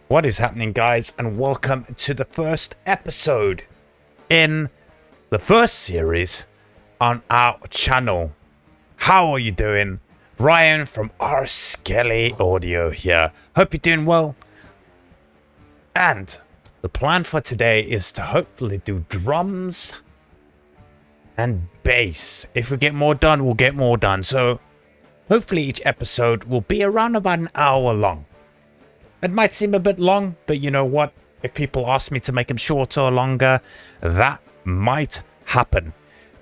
What is happening, guys, and welcome to the first episode in the first series on our channel. How are you doing? Ryan from R Skelly Audio here. Hope you're doing well. And the plan for today is to hopefully do drums and bass. If we get more done, we'll get more done. So hopefully each episode will be around about an hour long. It might seem a bit long, but you know what? If people ask me to make them shorter or longer, that might happen.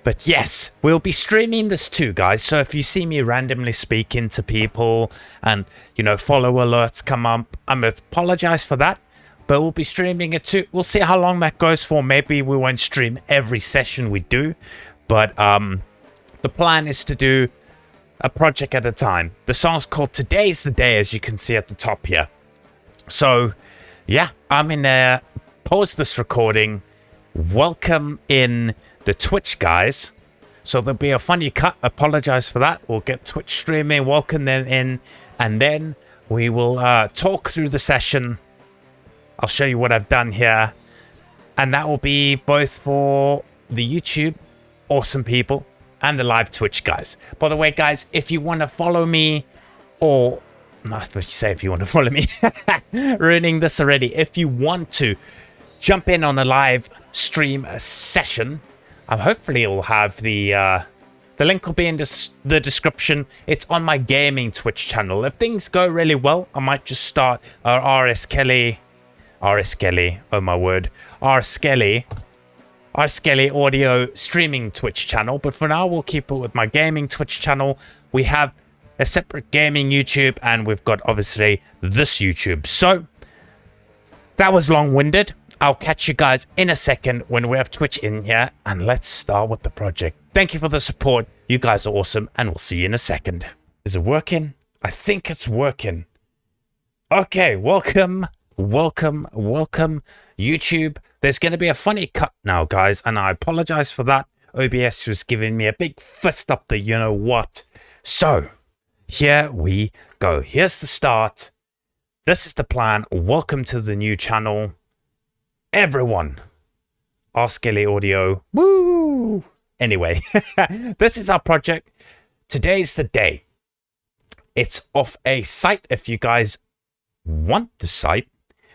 But yes, we'll be streaming this too, guys. So if you see me randomly speaking to people and, you know, follow alerts come up, I apologize for that. But we'll be streaming it too. We'll see how long that goes for. Maybe we won't stream every session we do. But the plan is to do a project at a time. The song's called Today's the Day, as you can see at the top here. So, yeah, I'm in there. Pause this recording. Welcome in the Twitch guys. So there'll be a funny cut. Apologize for that. We'll get Twitch streaming. Welcome them in. And then we will talk through the session. I'll show you what I've done here. And that will be both for the YouTube awesome people and the live Twitch guys. By the way, guys, if you want to follow me or... I'm not supposed to say if you want to follow me. Ruining this already. If you want to jump in on a live stream session, hopefully it will have the link will be in the description. It's on my gaming Twitch channel. If things go really well, I might just start R Skelly, oh my word, R Skelly Audio streaming Twitch channel. But for now, we'll keep it with my gaming Twitch channel. We have a separate gaming YouTube, and we've got obviously this YouTube. So that was long-winded. I'll catch you guys in a second when we have Twitch in here, and let's start with the project. Thank you for the support. You guys are awesome, and we'll see you in a second. Is it working? I think it's working. Okay, welcome YouTube. There's going to be a funny cut now, guys, and I apologize for that. OBS was giving me a big fist up the you know what. So here we go. Here's the start. This is the plan. Welcome to the new channel, everyone. R Skelly Audio. Woo! Anyway, this is our project. Today's the day. It's off a site. If you guys want the site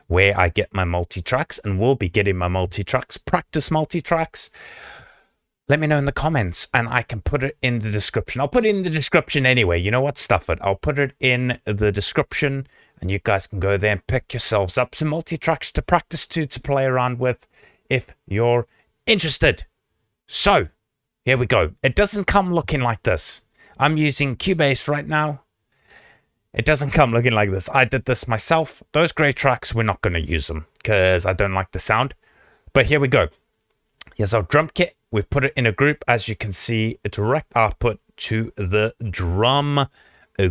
where I get my multi-tracks, and will be getting my multi-tracks, practice multi-tracks, let me know in the comments and I can put it in the description. I'll put it in the description anyway. You know what? Stuff it. I'll put it in the description and you guys can go there and pick yourselves up some multi-tracks to practice to play around with if you're interested. So here we go. It doesn't come looking like this. I'm using Cubase right now. It doesn't come looking like this. I did this myself. Those grey tracks, we're not going to use them because I don't like the sound. But here we go. Here's our drum kit. We've put it in a group, as you can see, a direct output to the drum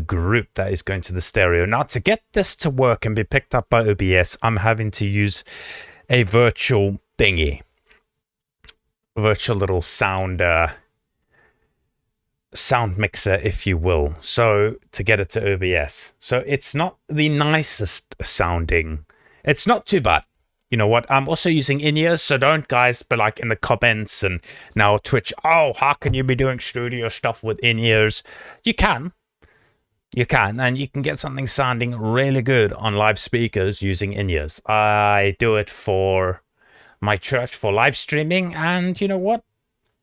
group that is going to the stereo. Now, to get this to work and be picked up by OBS, I'm having to use a virtual thingy. A virtual little sound mixer, if you will. So, to get it to OBS. So, it's not the nicest sounding. It's not too bad. You know what? I'm also using in-ears, so don't guys be like in the comments and now Twitch, oh, how can you be doing studio stuff with in-ears? You can, and you can get something sounding really good on live speakers using in-ears. I do it for my church for live streaming, and you know what?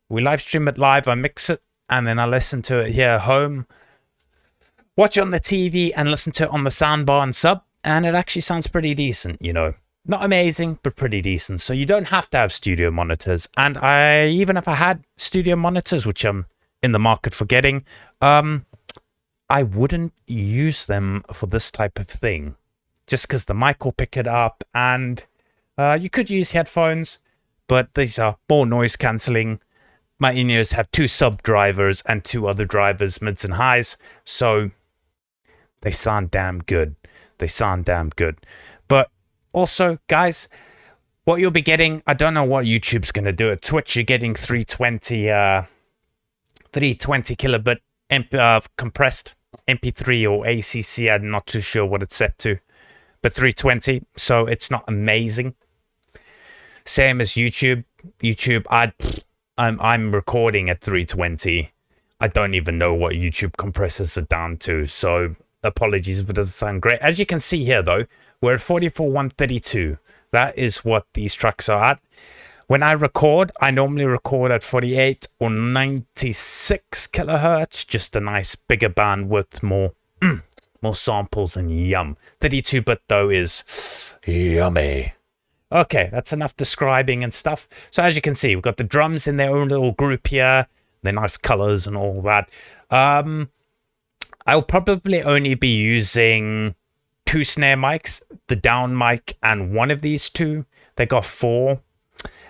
We live stream it live, I mix it, and then I listen to it here at home, watch it on the TV, and listen to it on the soundbar and sub, and it actually sounds pretty decent, you know. Not amazing, but pretty decent. So you don't have to have studio monitors. And even if I had studio monitors, which I'm in the market for getting, I wouldn't use them for this type of thing. Just because the mic will pick it up. And you could use headphones, but these are more noise cancelling. My in-ears have 2 sub drivers and 2 other drivers, mids and highs. So they sound damn good. But also, guys, what you'll be getting, I don't know what YouTube's going to do. At Twitch, you're getting 320 kilobit compressed MP3 or ACC. I'm not too sure what it's set to. but 320, so it's not amazing. Same as YouTube. I'm recording at 320. I don't even know what YouTube compressors are down to, so apologies if it doesn't sound great. As you can see here, though, we're at 44,132. That is what these tracks are at. When I record, I normally record at 48 or 96 kilohertz, just a nice bigger bandwidth, more samples, and yum. 32-bit though is yummy. Okay, that's enough describing and stuff. So as you can see, we've got the drums in their own little group here. They're nice colors and all that. I'll probably only be using 2 snare mics, the down mic and one of these two. They got 4.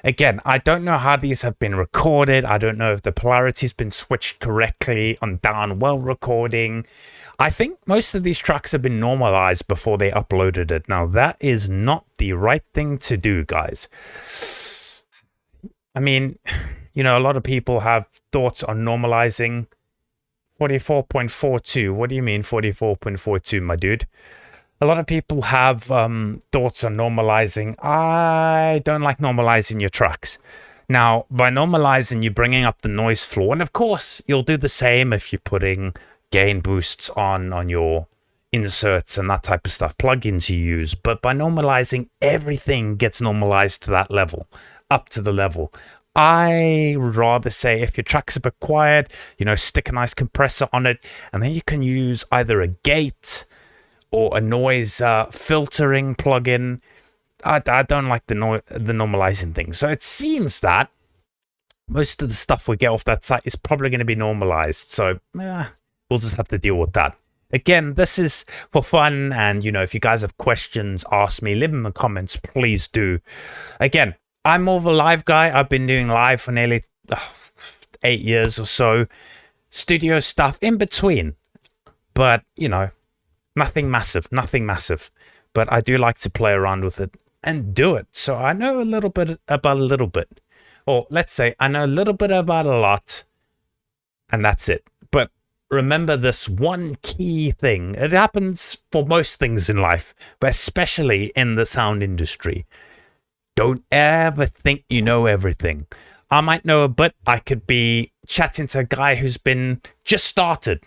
Again, I don't know how these have been recorded. I don't know if the polarity's been switched correctly on down while recording. I think most of these tracks have been normalized before they uploaded it. Now, that is not the right thing to do, guys. I mean, you know, a lot of people have thoughts on normalizing 44.42. What do you mean 44.42, my dude? A lot of people have thoughts on normalizing. I don't like normalizing your tracks. Now, by normalizing, you're bringing up the noise floor. And of course, you'll do the same if you're putting gain boosts on your inserts and that type of stuff, plugins you use. But by normalizing, everything gets normalized to that level, up to the level. I would rather say if your track's a bit quiet, you know, stick a nice compressor on it, and then you can use either a gate or a noise filtering plugin. I don't like the normalizing thing. So it seems that most of the stuff we get off that site is probably going to be normalized. So we'll just have to deal with that. Again, this is for fun. And, you know, if you guys have questions, ask me, leave them in the comments, please do. Again, I'm more of a live guy. I've been doing live for nearly 8 years or so. Studio stuff in between. But, you know, nothing massive. But I do like to play around with it and do it. So I know a little bit about a little bit. Or let's say I know a little bit about a lot. And that's it. But remember this one key thing. It happens for most things in life, but especially in the sound industry. Don't ever think you know everything. I might know a bit. I could be chatting to a guy who's been just started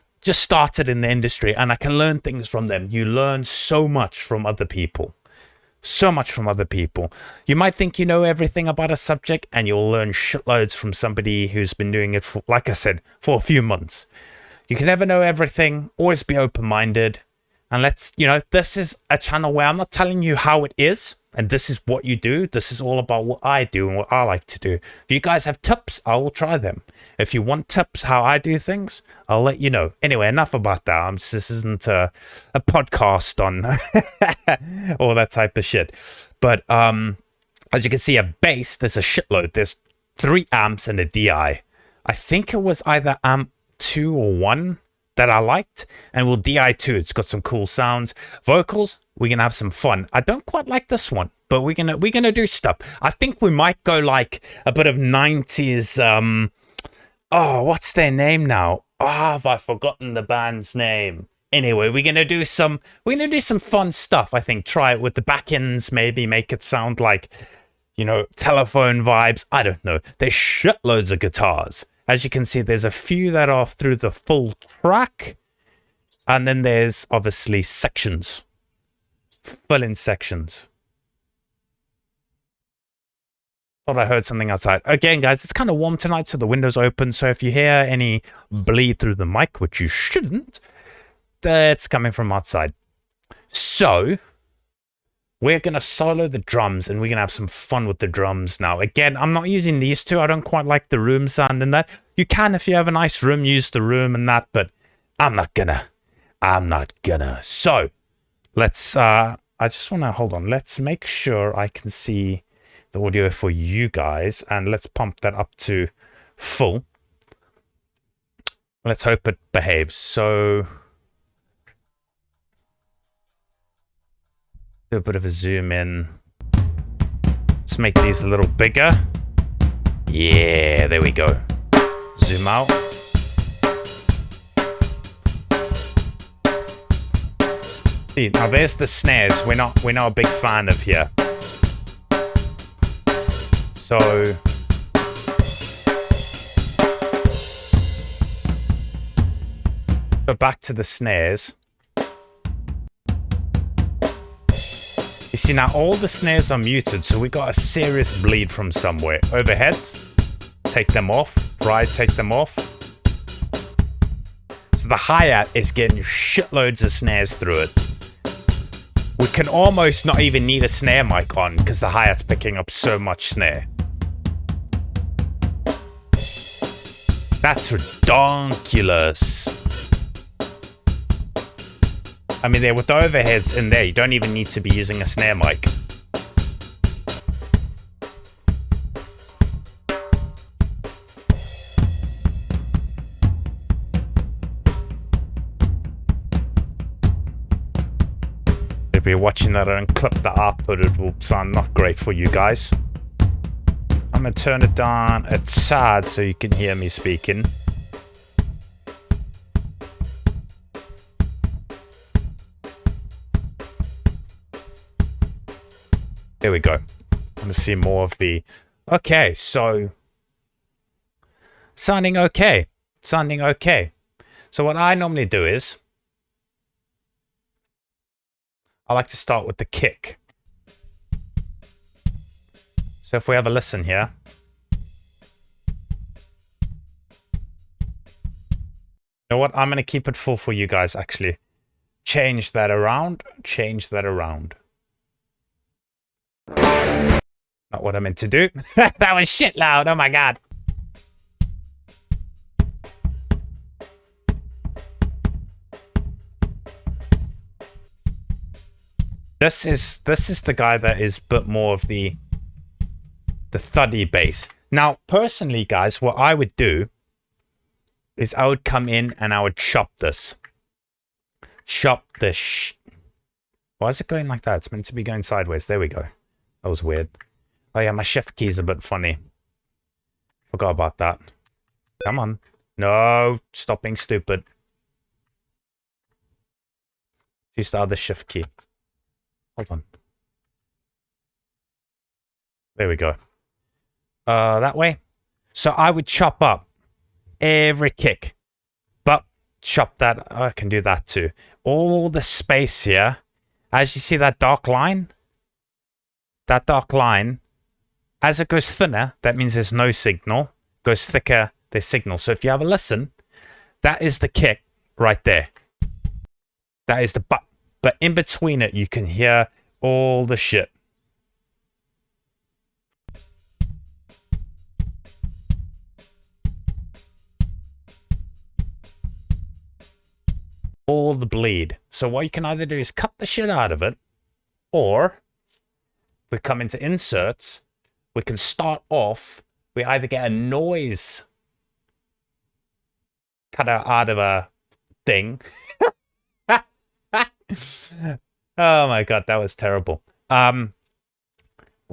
in the industry, and I can learn things from them. You learn so much from other people. You might think you know everything about a subject, and you'll learn shitloads from somebody who's been doing it for, like I said, for a few months. You can never know everything. Always be open-minded. And let's, you know, this is a channel where I'm not telling you how it is, and this is what you do. This is all about what I do and what I like to do. If you guys have tips, I will try them. If you want tips how I do things, I'll let you know. Anyway, enough about that. This isn't a podcast on all that type of shit. But as you can see, a bass, there's a shitload. There's 3 amps and a DI. I think it was either amp 2 or 1 that I liked, and we'll DI2. It's got some cool sounds. Vocals, we're gonna have some fun. I don't quite like this one, but we're gonna do stuff. I think we might go like a bit of 90s. Oh, what's their name now? Have I forgotten the band's name? Anyway, we're gonna do some fun stuff. I think try it with the back ends, maybe make it sound like, you know, telephone vibes. I don't know. There's shitloads of guitars. As you can see, there's a few that are through the full track. And then there's obviously sections. Fill-in sections. Thought I heard something outside. Again, guys, it's kind of warm tonight, so the window's open. So if you hear any bleed through the mic, which you shouldn't, that's coming from outside. So we're going to solo the drums, and we're going to have some fun with the drums now. Again, I'm not using these two. I don't quite like the room sound in that. You can, if you have a nice room, use the room and that, but I'm not gonna. So let's, I just want to, hold on. Let's make sure I can see the audio for you guys, and let's pump that up to full. Let's hope it behaves. So do a bit of a zoom in. Let's make these a little bigger. Yeah, there we go. Zoom out. See, now there's the snares we're not a big fan of here. So back to the snares. You see, now all the snares are muted, so we got a serious bleed from somewhere. Overheads, take them off. Ride, take them off. So the hi-hat is getting shitloads of snares through it. We can almost not even need a snare mic on because the hi-hat's picking up so much snare. That's ridiculous. I mean, with the overheads in there, you don't even need to be using a snare mic. If you're watching that and clip the output, it will sound not great for you guys. I'm going to turn it down a tad so you can hear me speaking. There we go. I want to see more of the... Okay, so... Sounding okay. Sounding okay. So what I normally do is... I like to start with the kick. So if we have a listen here... You know what? I'm going to keep it full for you guys, actually. Change that around. Change that around. Not what I meant to do. That was shit loud. Oh my god. This is the guy that is a bit more of the thuddy bass. Now, personally, guys, what I would do is I would come in and I would chop this. Chop this. Why is it going like that? It's meant to be going sideways. There we go. That was weird. Oh yeah, my shift key is a bit funny. Forgot about that. Come on. No, stop being stupid. Use the other shift key. Hold on. There we go. That way. So I would chop up every kick. But chop that. Oh, I can do that too. All the space here. As you see that dark line? That dark line, as it goes thinner, that means there's no signal. Goes thicker, there's signal. So if you have a listen, that is the kick right there. That is the but. But in between it, you can hear all the shit. All the bleed. So what you can either do is cut the shit out of it, or we come into inserts, we can start off, we either get a noise cut out of a thing. Oh my god, that was terrible. Where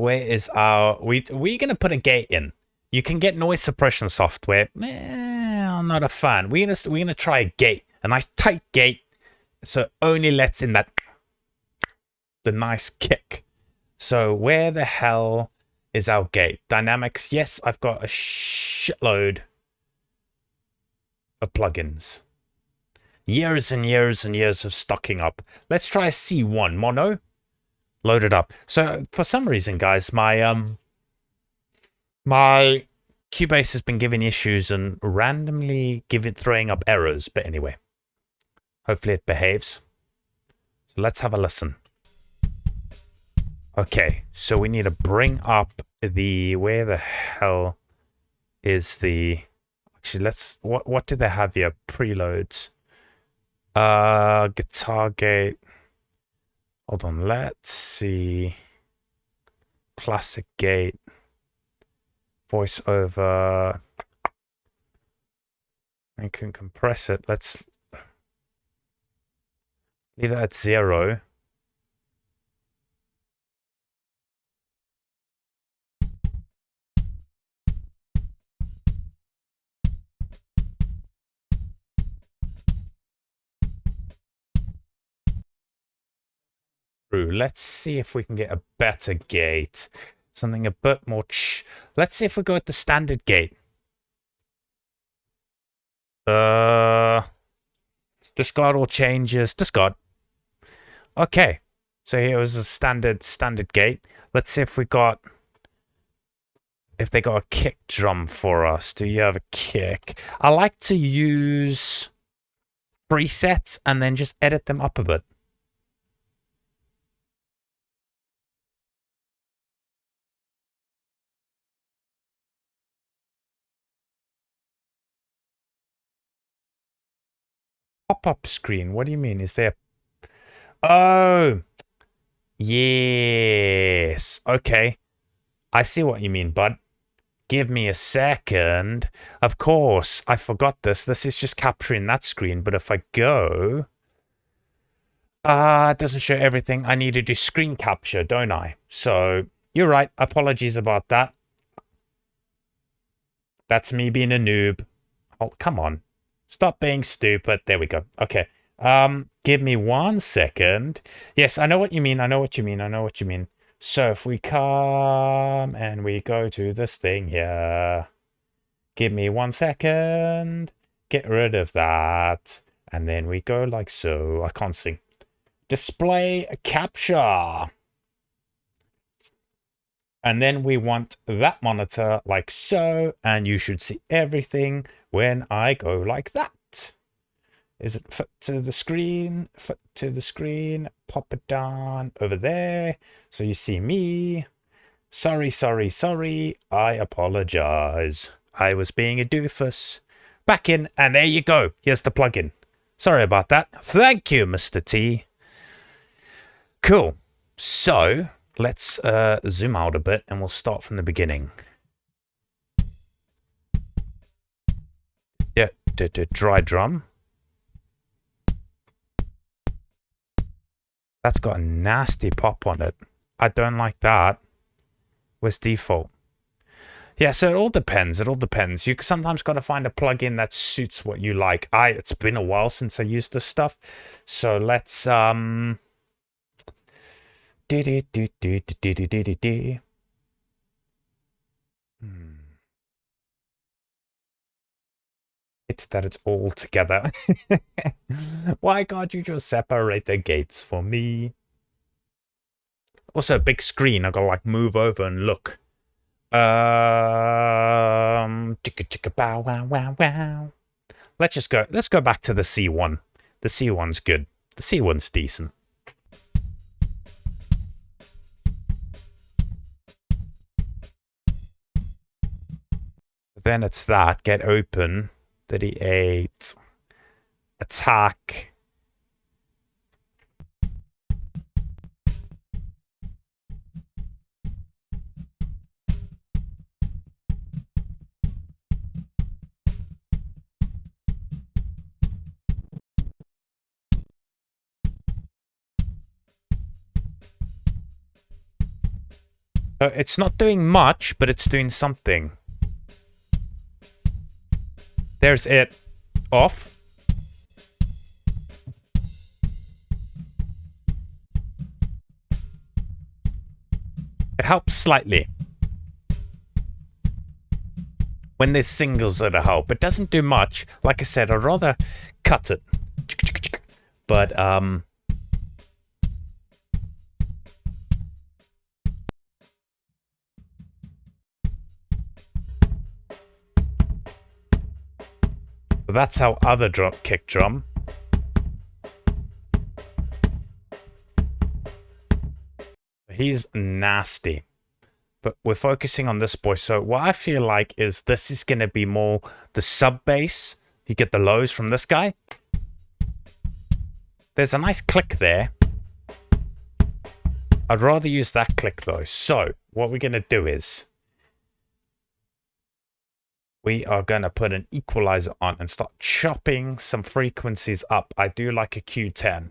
is our... We're going to put a gate in. You can get noise suppression software. I'm not a fan. We're gonna try a gate. A nice tight gate. So it only lets in that... the nice kick. So where the hell is our gate? Dynamics. Yes, I've got a shitload of plugins. Years and years and years of stocking up. Let's try a C1 mono. Load it up. So for some reason, guys, my Cubase has been giving issues and randomly throwing up errors. But anyway, hopefully it behaves. So let's have a listen. Okay, so we need to bring up the... Where the hell is the... Actually, let's... What do they have here? Preloads. Guitar gate. Hold on, let's see. Classic gate. Voiceover. I can compress it. Let's leave it at 0. through. Let's see if we can get a better gate. Something a bit more... Let's see if we go with the standard gate. Discard all changes. Discard. Okay. So here was a standard gate. Let's see if we got... If they got a kick drum for us. Do you have a kick? I like to use presets and then just edit them up a bit. Pop-up screen. What do you mean? Is there... Oh! Yes. Okay. I see what you mean, bud. Give me a second. Of course, I forgot this. This is just capturing that screen, but if I go... it doesn't show everything. I need to do screen capture, don't I? So, you're right. Apologies about that. That's me being a noob. Oh, come on. Stop being stupid. There we go. Okay. Give me 1 second. Yes, I know what you mean. I know what you mean. I know what you mean. So if we come and we go to this thing here. Give me 1 second. Get rid of that. And then we go like so. I can't sing. Display capture. And then we want that monitor like so. And you should see everything when I go like that. Is it fit to the screen? Fit to the screen. Pop it down over there. So you see me. Sorry, sorry, sorry. I apologize. I was being a doofus. Back in, and there you go. Here's the plugin. Sorry about that. Thank you, Mr. T. Cool. So let's zoom out a bit and we'll start from the beginning. Yeah, dry drum. That's got a nasty pop on it. I don't like that. Where's default? Yeah, so it all depends. It all depends. You sometimes got to find a plugin that suits what you like. It's been a while since I used this stuff. So let's It's that it's all together. Why can't you just separate the gates for me? Also, a big screen. I gotta like move over and look. Chicka chicka bow wow wow wow. Let's go back to the C1. The C1's good. The C1's decent. Then it's that. Get open. 38. Attack. It's not doing much, but it's doing something. There's it. Off. It helps slightly. When there's singles that'll help. It doesn't do much. Like I said, I'd rather cut it. But, that's how other kick drum. He's nasty. But we're focusing on this boy. So what I feel like is this is going to be more the sub bass. You get the lows from this guy. There's a nice click there. I'd rather use that click though. So what we're going to do is we are going to put an equalizer on and start chopping some frequencies up. I do like a Q10.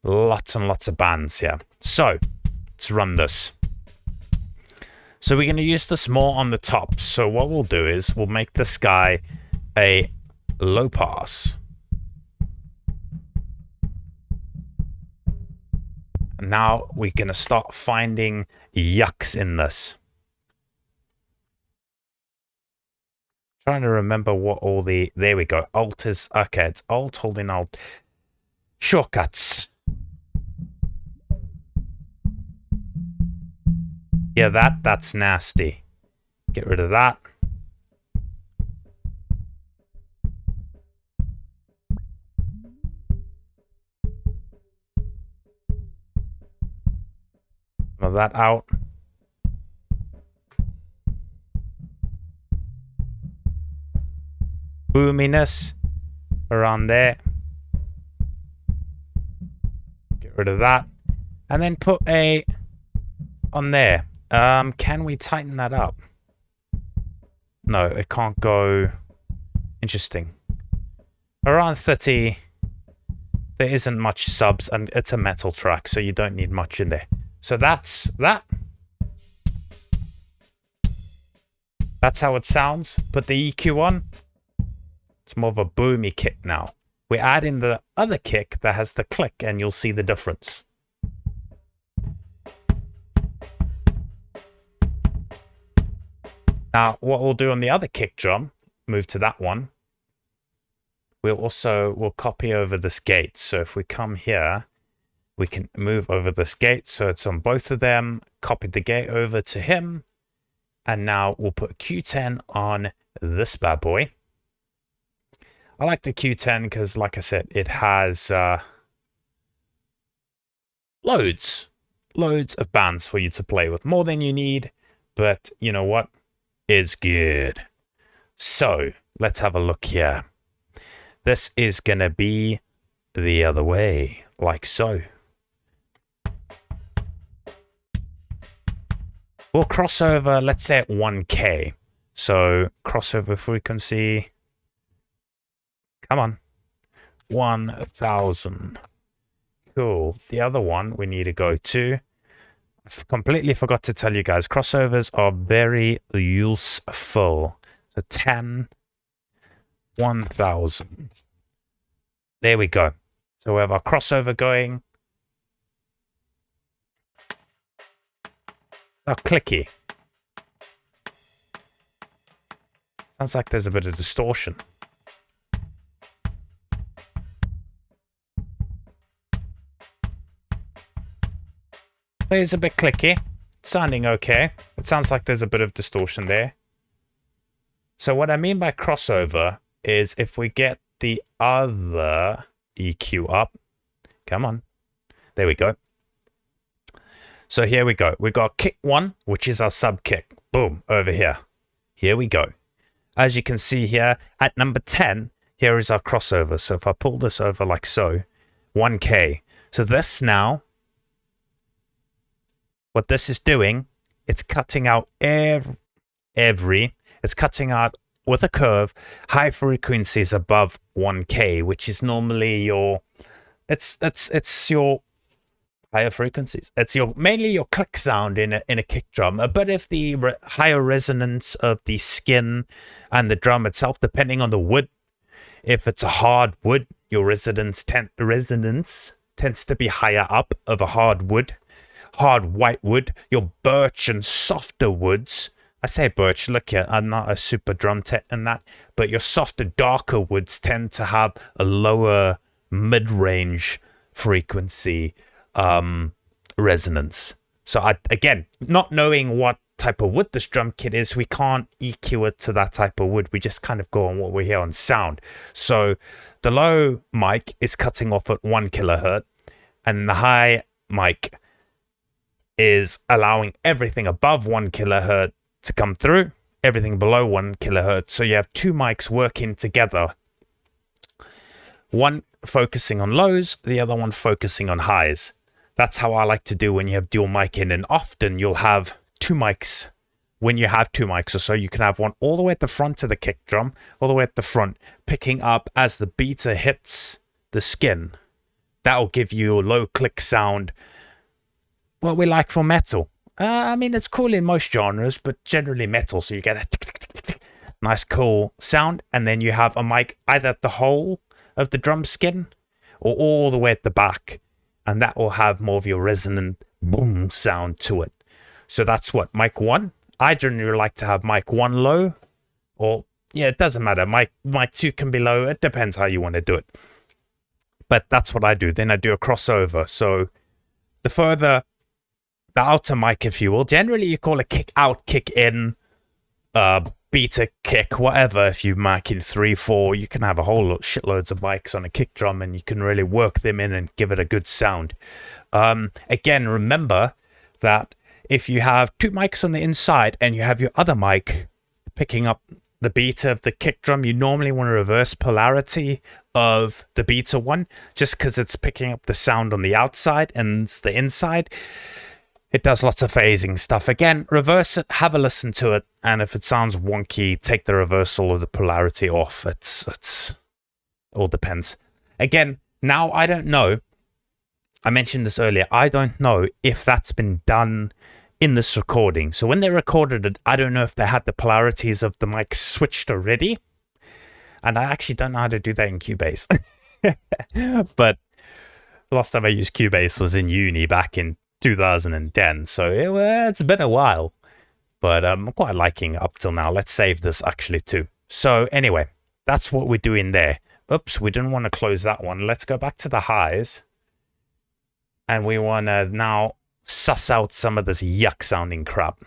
Lots and lots of bands here. So let's run this. So we're going to use this more on the top. So what we'll do is we'll make this guy a low pass. Now we're going to start finding yucks in this. Trying to remember what all the... There we go. Alt is... Okay, it's Alt, holding Alt. Shortcuts. Yeah, that's nasty. Get rid of that. Some of that out. Boominess around there. Get rid of that. And then put a on there. Can we tighten that up? No, it can't go. Interesting. Around 30. There isn't much subs, and it's a metal track, so you don't need much in there. So that's that. That's how it sounds. Put the EQ on. It's more of a boomy kick now. We add in the other kick that has the click, and you'll see the difference. Now, what we'll do on the other kick drum, move to that one. We'll copy over this gate. So if we come here, we can move over this gate. So it's on both of them. Copy the gate over to him. And now we'll put Q10 on this bad boy. I like the Q10 because, like I said, it has loads of bands for you to play with. More than you need, but you know what? It's good. So let's have a look here. This is going to be the other way, like so. We'll cross over, let's say at 1K. So crossover frequency. Come on. 1000. Cool. The other one we need to go to. I completely forgot to tell you guys, crossovers are very useful. So 10, 1000. There we go. So we have our crossover going. Oh, clicky. Sounds like there's a bit of distortion. It's a bit clicky. Sounding okay. It sounds like there's a bit of distortion there. So what I mean by crossover is if we get the other EQ up. Come on. There we go. So here we go. We got kick 1, which is our sub kick. Boom, over here. Here we go. As you can see here, at number 10, here is our crossover. So if I pull this over like so, 1K. So this now, what this is doing, it's cutting out it's cutting out with a curve, high frequencies above 1K, which is normally your, it's your higher frequencies. It's mainly your click sound in a kick drum, a bit of the higher resonance of the skin and the drum itself, depending on the wood. If it's a hard wood, your resonance tends to be higher up of a hard wood, hard white wood. Your birch and softer woods, I say birch, look here, I'm not a super drum tech in that, but your softer, darker woods tend to have a lower mid-range frequency resonance. So again, not knowing what type of wood this drum kit is, we can't EQ it to that type of wood. We just kind of go on what we hear on sound. So the low mic is cutting off at 1 kilohertz, and the high mic is allowing everything above 1 kilohertz to come through, everything below 1 kilohertz. So you have two mics working together. One focusing on lows, the other one focusing on highs. That's how I like to do when you have dual mic in, and often you'll have two mics. When you have two mics or so, you can have one all the way at the front of the kick drum, all the way at the front, picking up as the beater hits the skin. That'll give you a low click sound, what we like for metal. I mean, it's cool in most genres, but generally metal, so you get a nice cool sound, and then you have a mic either at the hole of the drum skin or all the way at the back. and that will have more of your resonant boom sound to it. So that's what mic 1. I generally like to have mic 1 low, or yeah, it doesn't matter. Mic 2 can be low. It depends how you want to do it. But that's what I do. Then I do a crossover. So the outer mic, if you will, generally you call it kick out, kick in, beta kick, whatever. If you mic in 3, 4, you can have a whole lot, shitloads of mics on a kick drum, and you can really work them in and give it a good sound. Again, remember that if you have 2 mics on the inside and you have your other mic picking up the beta of the kick drum, you normally want to reverse polarity of the beta one, just because it's picking up the sound on the outside and it's the inside. It does lots of phasing stuff. Again, reverse it, have a listen to it, and if it sounds wonky, take the reversal of the polarity off. It's all depends. Again, now I don't know. I mentioned this earlier. I don't know if that's been done in this recording. So when they recorded it, I don't know if they had the polarities of the mics switched already. And I actually don't know how to do that in Cubase. But the last time I used Cubase was in uni back in 2010. So it's been a while. But I'm quite liking it up till now. Let's save this actually too. So anyway, that's what we're doing there. Oops, we didn't want to close that one. Let's go back to the highs. And we want to now suss out some of this yuck sounding crap.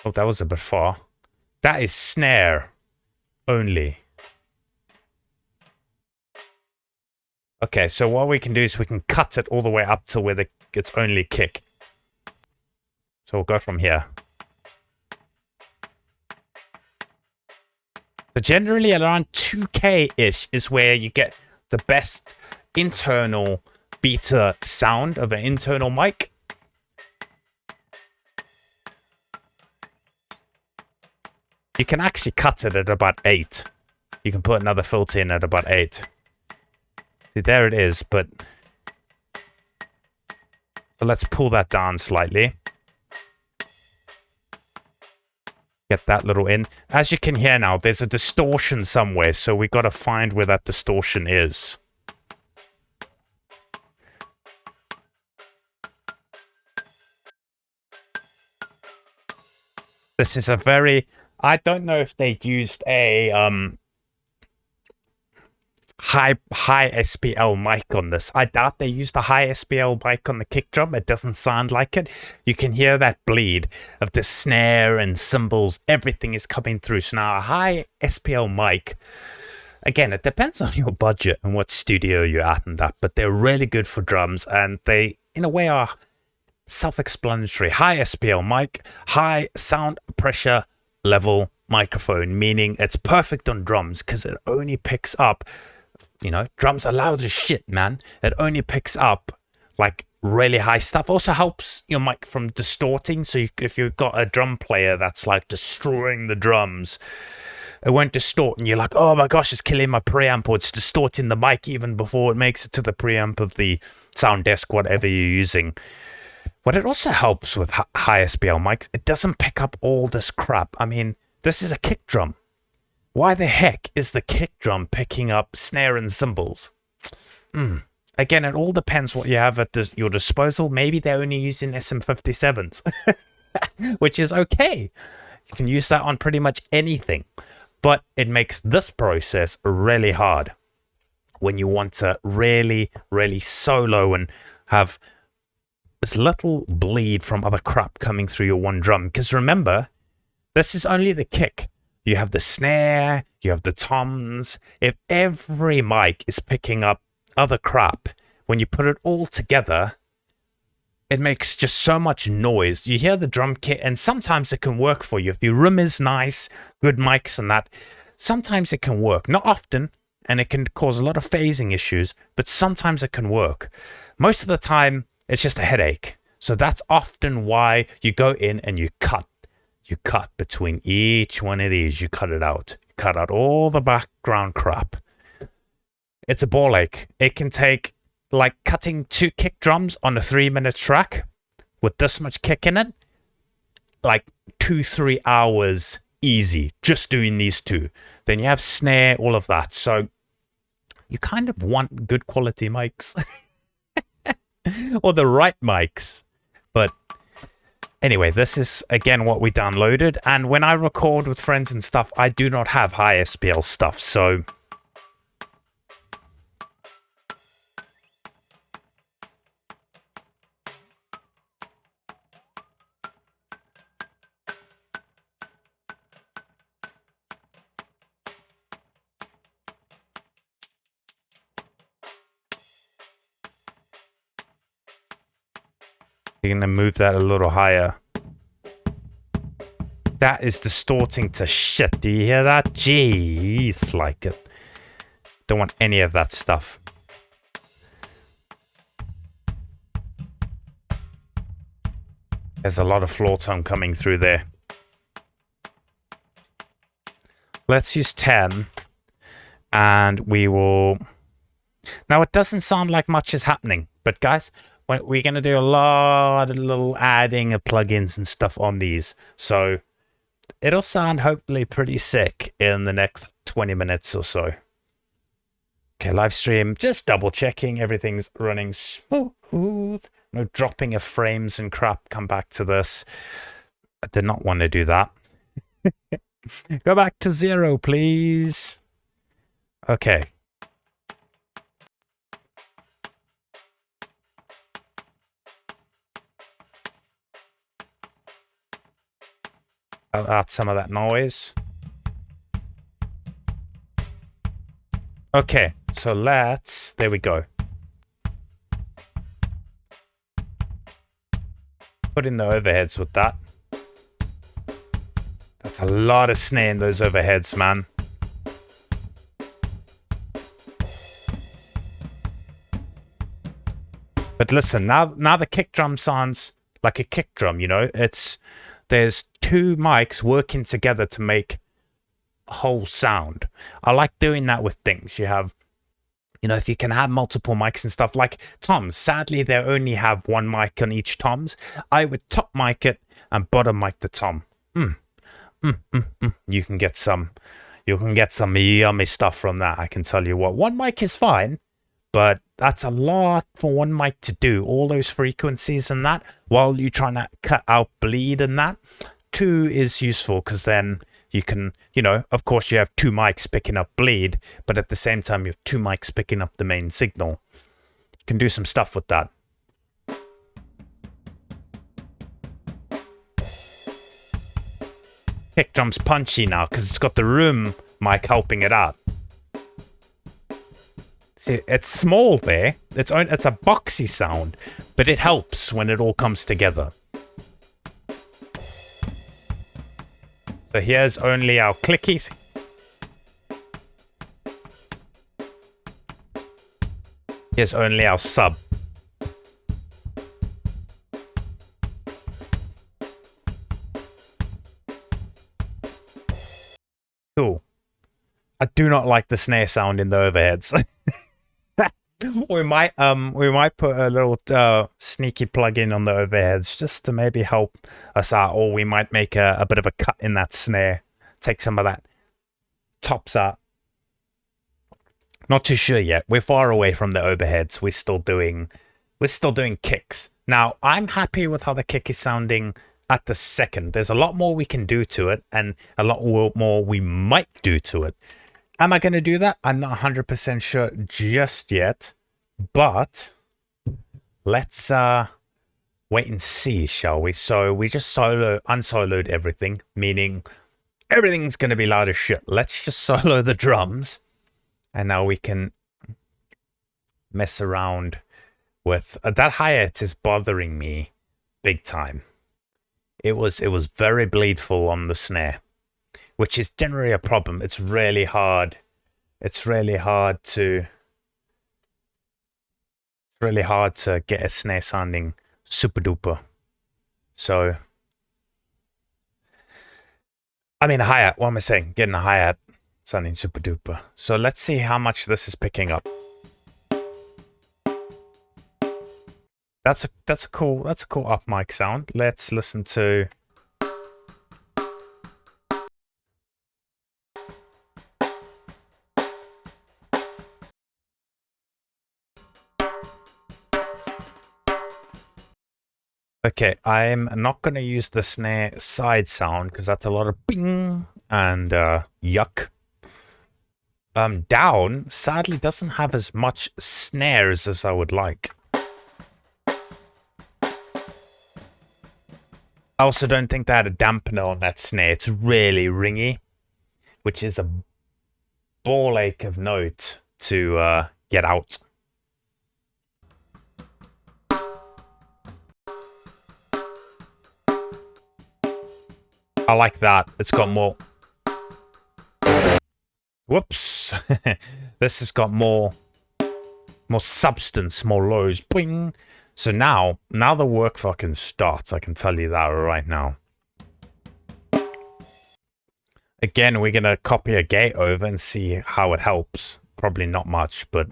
Oh, that was a bit far. That is snare only. Okay, so what we can do is we can cut it all the way up to where it's only kick. So we'll go from here. So generally around 2K-ish is where you get the best internal beta sound of an internal mic. You can actually cut it at about 8. You can put another filter in at about 8. See, there it is, but so let's pull that down slightly. Get that little in. As you can hear now, there's a distortion somewhere, so we got to find where that distortion is. This is a very... I don't know if they used a high SPL mic on this. I doubt they used a high SPL mic on the kick drum. It doesn't sound like it. You can hear that bleed of the snare and cymbals. Everything is coming through. So now a high SPL mic, again, it depends on your budget and what studio you're at and that, but they're really good for drums, and they, in a way, are self-explanatory. High SPL mic, high sound pressure level microphone, meaning it's perfect on drums because it only picks up, you know, drums are loud as shit, man. It only picks up like really high stuff. Also helps your mic from distorting. So if you've got a drum player that's like destroying the drums, it won't distort, and you're like, oh my gosh, it's killing my preamp, or it's distorting the mic even before it makes it to the preamp of the sound desk, whatever you're using. But it also helps with high SPL mics. It doesn't pick up all this crap. I mean, this is a kick drum. Why the heck is the kick drum picking up snare and cymbals? Again, it all depends what you have at your disposal. Maybe they're only using SM57s, which is okay. You can use that on pretty much anything. But it makes this process really hard when you want to really, really solo and have this little bleed from other crap coming through your one drum. Because remember, this is only the kick. You have the snare, you have the toms. If every mic is picking up other crap, when you put it all together, it makes just so much noise. You hear the drum kit, and sometimes it can work for you. If your room is nice, good mics and that, sometimes it can work. Not often, and it can cause a lot of phasing issues, but sometimes it can work. Most of the time, it's just a headache. So that's often why you go in and you cut. You cut between each one of these. You cut it out. You cut out all the background crap. It's a ball ache. It can take, like cutting 2 kick drums on a 3-minute track with this much kick in it, like 2-3 hours easy, just doing these 2. Then you have snare, all of that. So you kind of want good quality mics. Or the right mics. But anyway, this is again what we downloaded, and when I record with friends and stuff, I do not have high SPL stuff, so you're gonna move that a little higher. That is distorting to shit. Do you hear that? Jeez, like it. Don't want any of that stuff. There's a lot of floor tone coming through there. Let's use 10. And we will... Now, it doesn't sound like much is happening. But guys, we're going to do a lot of little adding of plugins and stuff on these. So it'll sound hopefully pretty sick in the next 20 minutes or so. Okay, live stream. Just double checking everything's running smooth. No dropping of frames and crap. Come back to this. I did not want to do that. Go back to 0, please. Okay. I'll add some of that noise. Okay, so let's... There we go. Put in the overheads with that. That's a lot of snare in those overheads, man. But listen, now the kick drum sounds like a kick drum, you know? There's two mics working together to make a whole sound. I like doing that with things. You have, you know, if you can have multiple mics and stuff, like toms. Sadly, they only have one mic on each toms. I would top mic it and bottom mic the tom. You can get some yummy stuff from that, I can tell you what. One mic is fine, but that's a lot for one mic to do. All those frequencies and that, while you're trying to cut out bleed and that. 2 is useful, because then you can, you know, of course you have 2 mics picking up bleed, but at the same time you have 2 mics picking up the main signal. You can do some stuff with that. Kick drum's punchy now because it's got the room mic helping it out. See, it's small there. It's a boxy sound, but it helps when it all comes together. So here's only our clickies. Here's only our sub. Cool. I do not like the snare sound in the overheads. we might put a little sneaky plug-in on the overheads just to maybe help us out, or we might make a bit of a cut in that snare, take some of that tops out. Not too sure yet. We're far away from the overheads. We're still doing kicks. Now, I'm happy with how the kick is sounding at the second. There's a lot more we can do to it, and a lot more we might do to it. Am I going to do that? I'm not 100% sure just yet, but let's wait and see, shall we? So we just unsoloed everything, meaning everything's going to be loud as shit. Let's just solo the drums, and now we can mess around with that hi-hat is bothering me big time. It was very bleedful on the snare, which is generally a problem. It's really hard. It's really hard to get a snare sounding super duper. So, I mean, a hi-hat. What am I saying? Getting a hi-hat sounding super duper. So let's see how much this is picking up. That's a cool up mic sound. Let's listen to. Okay, I'm not going to use the snare side sound because that's a lot of bing and yuck. Down sadly doesn't have as much snares as I would like. I also don't think they had a dampener on that snare. It's really ringy, which is a ball ache of note to get out. I like that. It's got more... Whoops. This has got more substance, more lows. Boing. So now the work fucking starts. I can tell you that right now. Again, we're going to copy a gate over and see how it helps. Probably not much, but...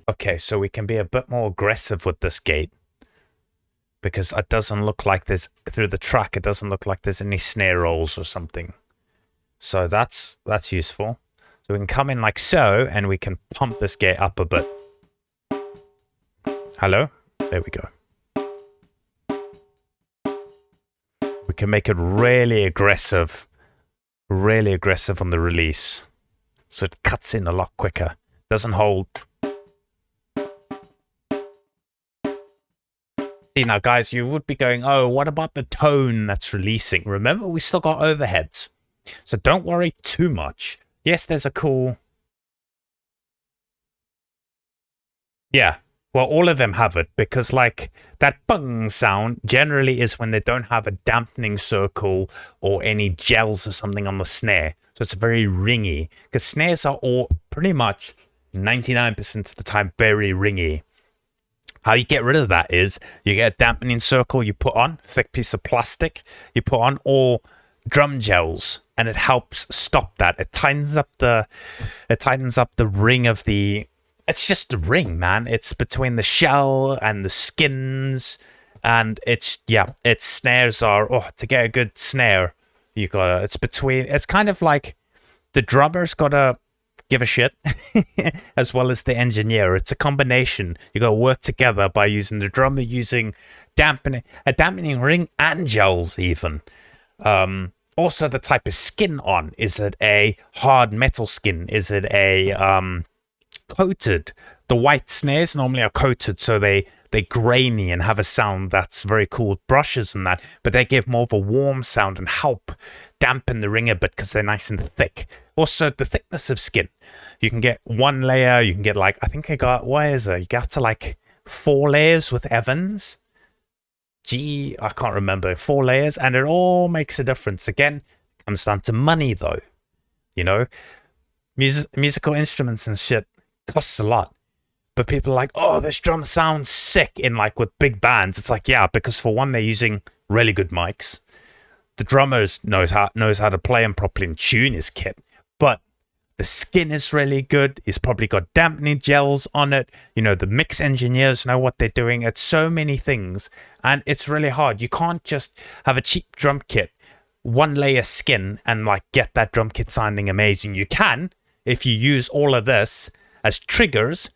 Okay, so we can be a bit more aggressive with this gate. Because it doesn't look like there's... Through the track, it doesn't look like there's any snare rolls or something. So that's useful. So we can come in like so, and we can pump this gate up a bit. Hello? There we go. We can make it really aggressive on the release. So it cuts in a lot quicker. Doesn't hold. See, now guys, you would be going, oh, what about the tone that's releasing? Remember, we still got overheads. So don't worry too much. Yes, there's a cool... Yeah. Well, all of them have it, because, like, that bung sound generally is when they don't have a dampening circle or any gels or something on the snare. So it's very ringy, because snares are all pretty much 99% of the time very ringy. How you get rid of that is you get a dampening circle you put on, thick piece of plastic you put on, or drum gels, and it helps stop that. It tightens up the ring of the... It's just the ring, man. It's between the shell and the skins, and it's snares are... Oh, to get a good snare, you gotta... It's between... It's kind of like the drummer's gotta give a shit, as well as the engineer. It's a combination. You gotta work together by using the drummer using a dampening ring and gels even. Also the type of skin on. Is it a hard metal skin? Is it a coated? The white snares normally are coated, so they're grainy and have a sound that's very cool with brushes and that, but they give more of a warm sound and help dampen the ring a bit because they're nice and thick. Also, the thickness of skin. You can get one layer, you can get like, I think I got, what is it? You got to like 4 layers with Evans. I can't remember, 4 layers, and it all makes a difference. Again, it comes down to money though. You know, musical instruments and shit costs a lot. But people are like, oh, this drum sounds sick in like with big bands. It's like, yeah, because for one, they're using really good mics. The drummer knows how to play them properly and tune his kit. But the skin is really good. He's probably got dampening gels on it. You know, the mix engineers know what they're doing. It's so many things. And it's really hard. You can't just have a cheap drum kit, 1 layer skin, and like get that drum kit sounding amazing. You can if you use all of this as triggers.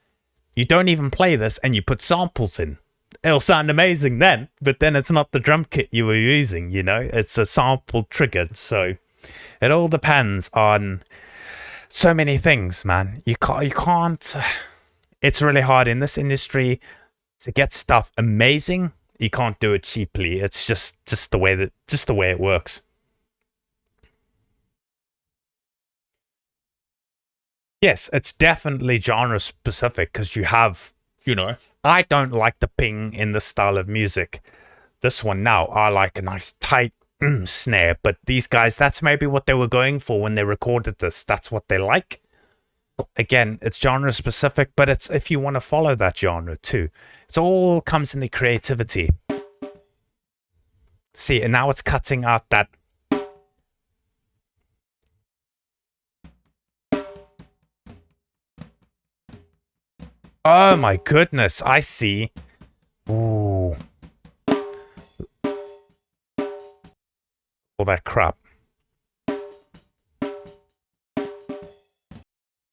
You don't even play this and you put samples in. It'll sound amazing then, but then it's not the drum kit you were using, you know? It's a sample triggered, so it all depends on so many things, man. You can't... It's really hard in this industry to get stuff amazing. You can't do it cheaply. It's just the way it works. Yes, it's definitely genre specific because you have, you know, I don't like the ping in this style of music. This one now, I like a nice tight snare, but these guys, that's maybe what they were going for when they recorded this. That's what they like. Again, it's genre specific, but it's if you want to follow that genre too. It all comes in the creativity. See, and now it's cutting out that... Oh my goodness, I see. Ooh. All that crap.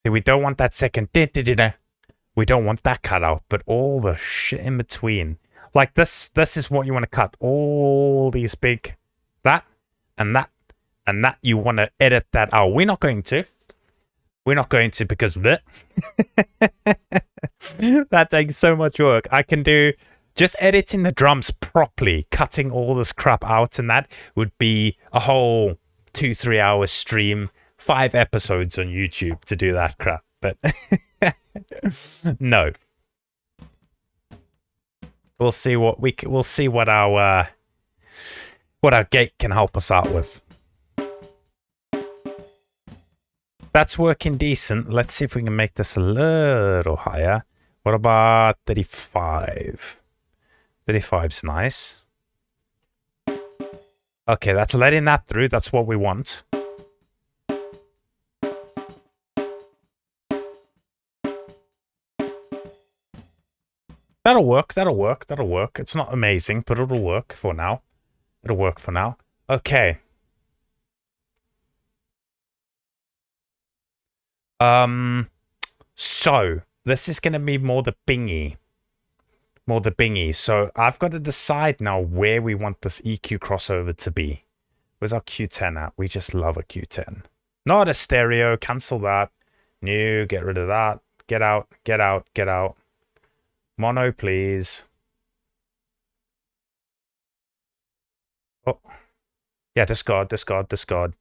See, we don't want that second. We don't want that cut out, but all the shit in between. Like this is what you want to cut. All these big, that, and that, and that. You want to edit that out. We're not going to. We're not going to because of it. That takes so much work. I can do just editing the drums properly, cutting all this crap out, and that would be a whole 2-3 hour stream, 5 episodes on YouTube to do that crap. But no. We'll see what we'll see what our gate can help us out with. That's working decent. Let's see if we can make this a little higher. What about 35? 35's nice. Okay, that's letting that through. That's what we want. That'll work. That'll work. That'll work. It's not amazing, but it'll work for now. It'll work for now. Okay. So this is going to be more the bingy. More the bingy. So I've got to decide now where we want this EQ crossover to be. Where's our Q10 at? We just love a Q10. Not a stereo. Cancel that. No, get rid of that. Get out. Get out. Get out. Mono, please. Oh. Yeah, discard, discard, discard.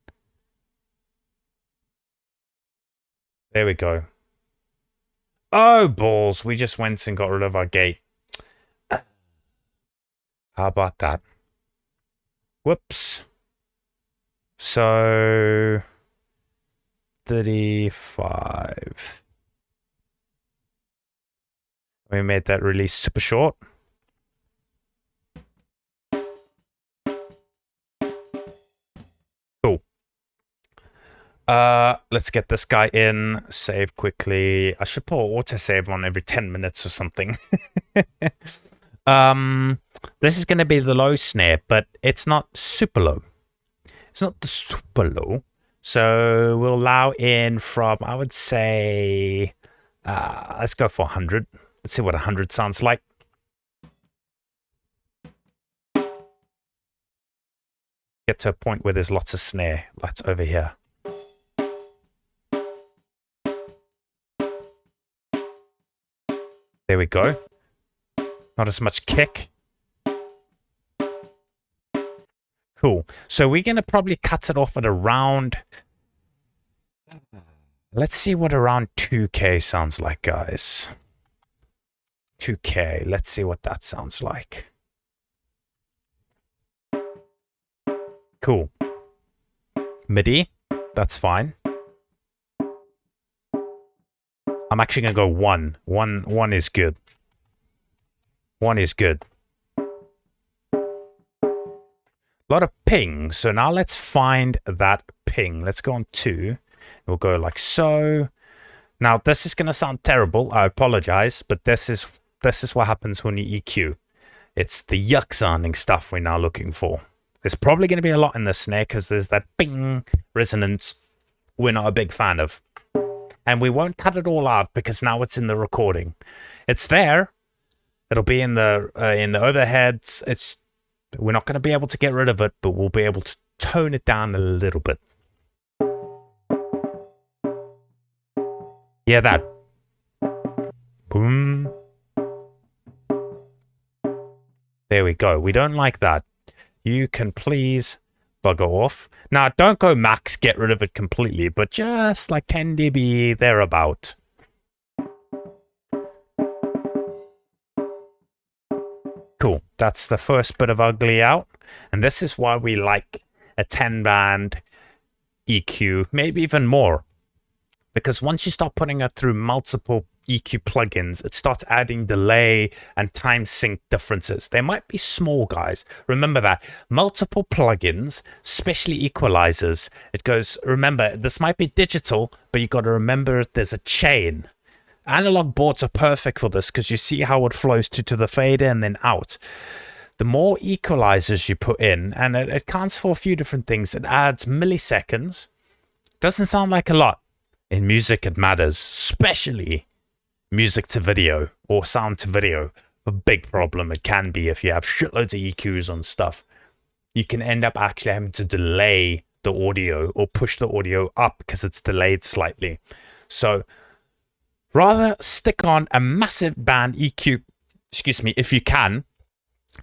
There we go. Oh, balls. We just went and got rid of our gate. How about that? Whoops. So 35. We made that release super short. Cool. Let's get this guy in. Save quickly. I should put autosave on every 10 minutes or something. This is going to be the low snare, but it's not super low. It's not the super low. So we'll allow in from, I would say, let's go for 100. Let's see what 100 sounds like. Get to a point where there's lots of snare. That's over here. There we go. Not as much kick. Cool. So we're going to probably cut it off at around... Let's see what around 2K sounds like, guys. 2K. Let's see what that sounds like. Cool. MIDI. That's fine. I'm actually going to go 1. 1 is good. 1 is good. A lot of ping. So now let's find that ping. Let's go on 2. We'll go like so. Now this is going to sound terrible. I apologize, but this is what happens when you EQ. It's the yuck sounding stuff we're now looking for. There's probably going to be a lot in the snare because there's that ping resonance we're not a big fan of. And we won't cut it all out because now it's in the recording. It's there. It'll be in the overheads. We're not going to be able to get rid of it, but we'll be able to tone it down a little bit. Yeah, that. Boom. There we go. We don't like that. You can please bugger off. Now, don't go max, get rid of it completely, but just like 10 dB thereabout. Cool. That's the first bit of ugly out. And this is why we like a 10-band EQ, maybe even more. Because once you start putting it through multiple EQ plugins, it starts adding delay and time sync differences. They might be small, guys. Remember that. Multiple plugins, especially equalizers. It goes, remember, this might be digital, but you got to remember there's a chain. Analog boards are perfect for this because you see how it flows to the fader and then out. The more equalizers you put in, and it counts for a few different things, it adds milliseconds. Doesn't sound like a lot, In music, it matters, especially music to video or sound to video. A big problem it can be if you have shitloads of EQs on stuff. You can end up actually having to delay the audio or push the audio up because it's delayed slightly. So rather stick on a massive band EQ, excuse me, if you can.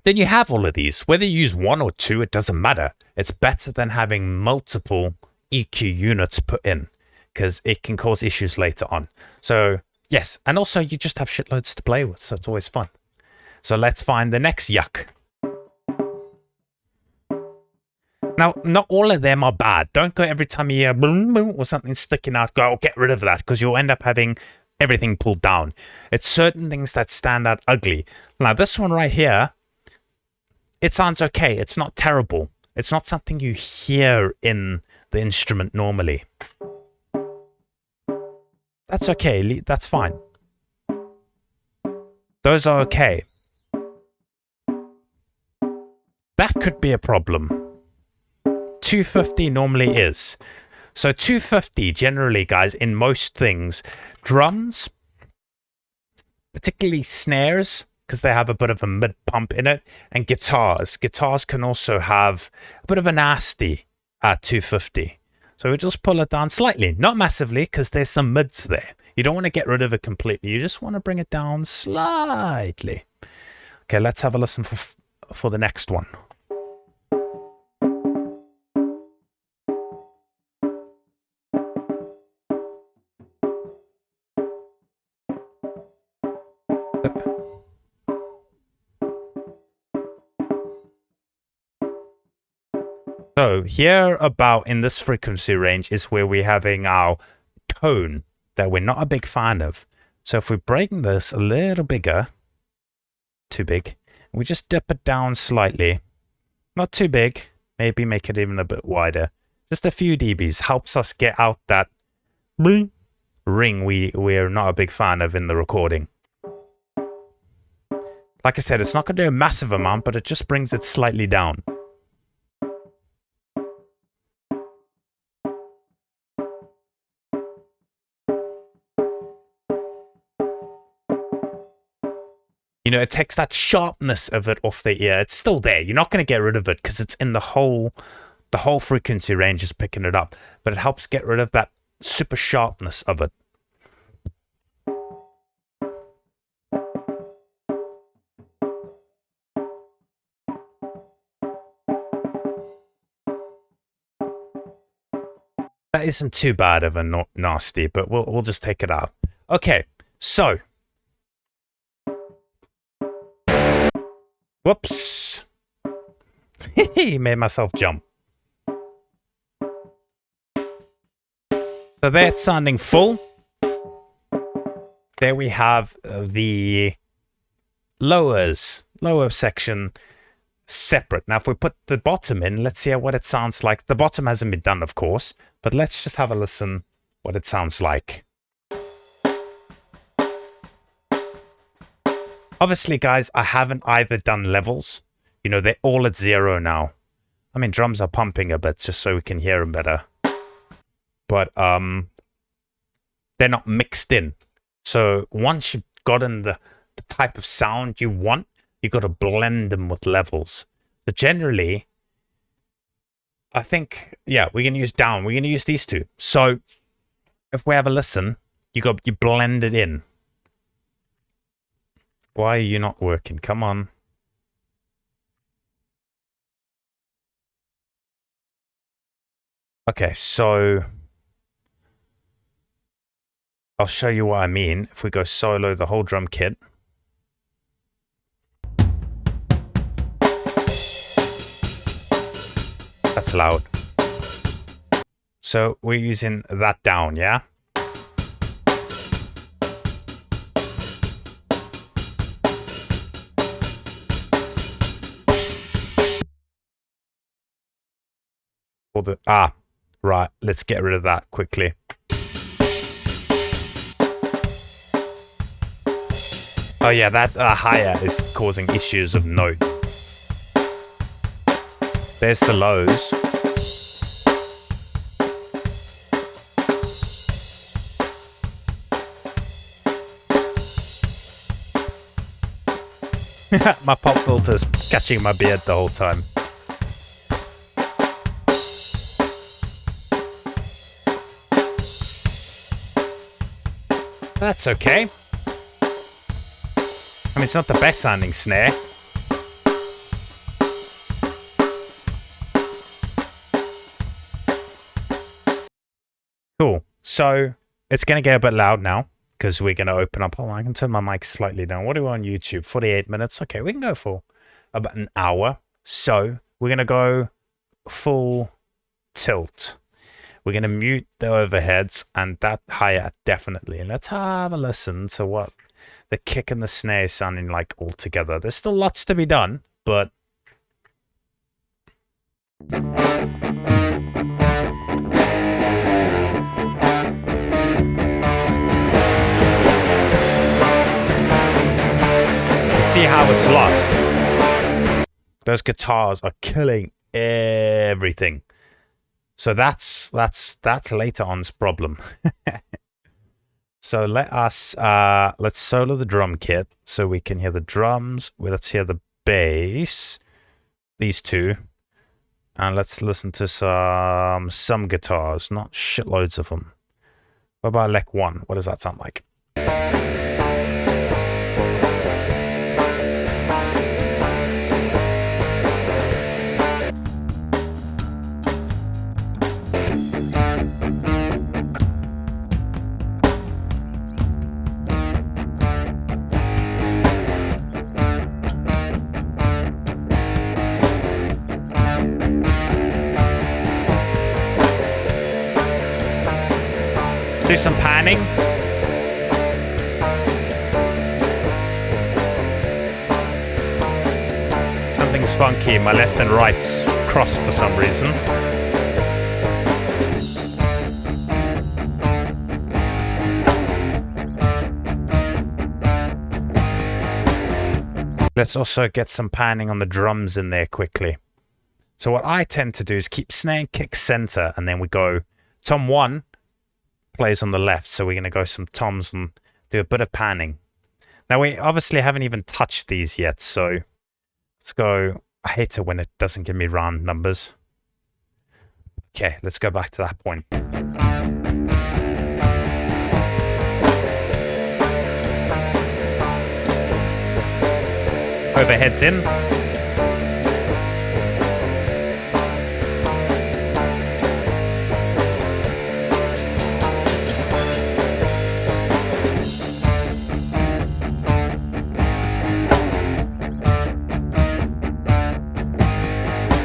Then you have all of these. Whether you use one or two, it doesn't matter. It's better than having multiple EQ units put in because it can cause issues later on. So yes, and also you just have shitloads to play with, so it's always fun. So let's find the next yuck. Now, not all of them are bad. Don't go every time you hear boom, boom, or something sticking out, go, oh, get rid of that, because you'll end up having everything pulled down. It's certain things that stand out ugly. Now, this one right here, it sounds okay. It's not terrible. It's not something you hear in the instrument normally. That's okay. That's fine. Those are okay. That could be a problem. 250 normally is. So 250 generally, guys, in most things, drums, particularly snares, because they have a bit of a mid pump in it, and guitars. Guitars can also have a bit of a nasty at 250. So we just pull it down slightly, not massively, because there's some mids there. You don't want to get rid of it completely. You just want to bring it down slightly. Okay, let's have a listen for the next one. So here about in this frequency range is where we're having our tone that we're not a big fan of. So if we're breaking this a little bigger, too big, we just dip it down slightly, not too big, maybe make it even a bit wider. Just a few dBs helps us get out that ring we're not a big fan of in the recording. Like I said, it's not going to do a massive amount, but it just brings it slightly down. You know, it takes that sharpness of it off the ear. It's still there. You're not going to get rid of it because it's in the whole frequency range is picking it up. But it helps get rid of that super sharpness of it. That isn't too bad of a nasty, but we'll just take it out. Okay, so. Whoops. Made myself jump. So there it's sounding full. There we have the lower section separate. Now if we put the bottom in, let's see what it sounds like. The bottom hasn't been done, of course, but let's just have a listen what it sounds like. Obviously, guys, I haven't either done levels. You know, they're all at 0 now. I mean, drums are pumping a bit just so we can hear them better. But they're not mixed in. So once you've gotten the type of sound you want, you've got to blend them with levels. But generally, I think, yeah, we're going to use down. We're going to use these two. So if we have a listen, you blend it in. Why are you not working? Come on. Okay, so I'll show you what I mean. If we go solo the whole drum kit. That's loud. So we're using that down, yeah? Right, let's get rid of that quickly. Oh yeah, that higher is causing issues of note. There's the lows. My pop filter's catching my beard the whole time. That's okay. I mean, it's not the best sounding snare. Cool. So it's going to get a bit loud now because we're going to open up. Oh, I can turn my mic slightly down. What are we on YouTube? 48 minutes. Okay, we can go for about an hour. So we're going to go full tilt. We're going to mute the overheads and that hi-hat definitely. Let's have a listen to what the kick and the snare is sounding like all together. There's still lots to be done, but... see how it's lost. Those guitars are killing everything. So that's later on's problem. So let's solo the drum kit so we can hear the drums. Well, let's hear the bass. These two. And let's listen to some guitars, not shitloads of them. What about Lec 1? What does that sound like? Do some panning. Something's funky. My left and right's crossed for some reason. Let's also get some panning on the drums in there quickly. So what I tend to do is keep snare and kick center, and then we go tom 1 plays on the left, so we're going to go some toms and do a bit of panning. Now we obviously haven't even touched these yet, so let's go. I hate it when it doesn't give me round numbers. Okay, let's go back to that point. Overheads in.